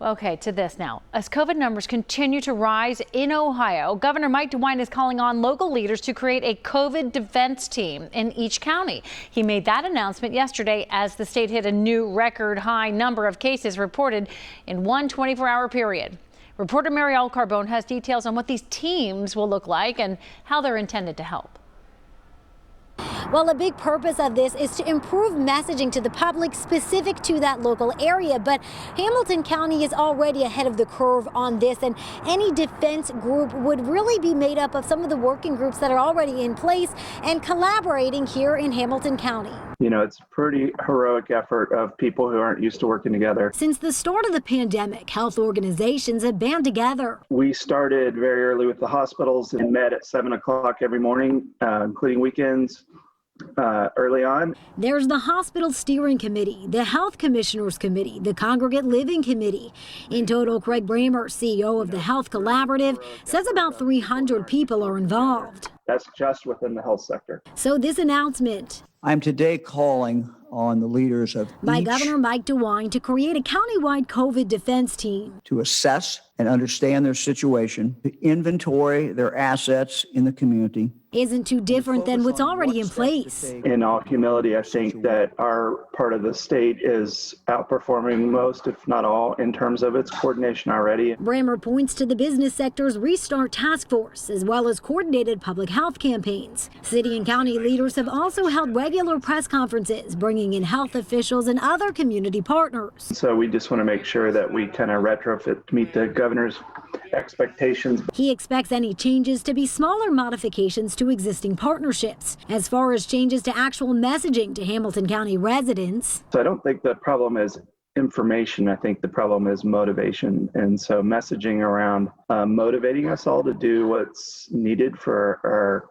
Okay, to this now. As COVID numbers continue to rise in Ohio, Governor Mike DeWine is calling on local leaders to create a COVID defense team in each county. He made that announcement yesterday as the state hit a new record high number of cases reported in one 24-hour period. Reporter Marielle Carbone has details on what these teams will look like and how they're intended to help. Well, a big purpose of this is to improve messaging to the public specific to that local area. But Hamilton County is already ahead of the curve on this, and any defense group would really be made up of some of the working groups that are already in place and collaborating here in Hamilton County. You know, it's a pretty heroic effort of people who aren't used to working together. Since the start of the pandemic, health organizations have band together. We started very early with the hospitals and met at 7 o'clock every morning, including weekends. Early on. There's the Hospital Steering Committee, the Health Commissioners Committee, the Congregate Living Committee. In total, Craig Bramer, CEO of the Health Collaborative, says about 300 people are involved. That's just within the health sector. So this announcement I'm today calling on the leaders of by Governor Mike DeWine to create a countywide COVID defense team to assess and understand their situation, to inventory their assets in the community. Isn't too different than what's already in place. In all humility, I think that our part of the state is outperforming most, if not all, in terms of its coordination already. Bramer points to the business sector's Restart Task Force, as well as coordinated public health campaigns. City and county leaders have also held regular press conferences, bringing in health officials and other community partners. So we just want to make sure that we kind of retrofit to meet the governor's expectations. He expects any changes to be smaller modifications to existing partnerships. As far as changes to actual messaging to Hamilton County residents, So I don't think the problem is information. I think the problem is motivation. And so messaging around motivating us all to do what's needed for our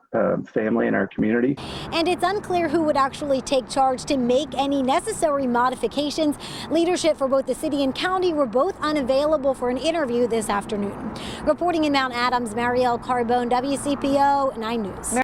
family and our community. And it's unclear who would actually take charge to make any necessary modifications. Leadership for both the city and county were both unavailable for an interview this afternoon. Reporting in Mount Adams, Marielle Carbone, WCPO 9 News.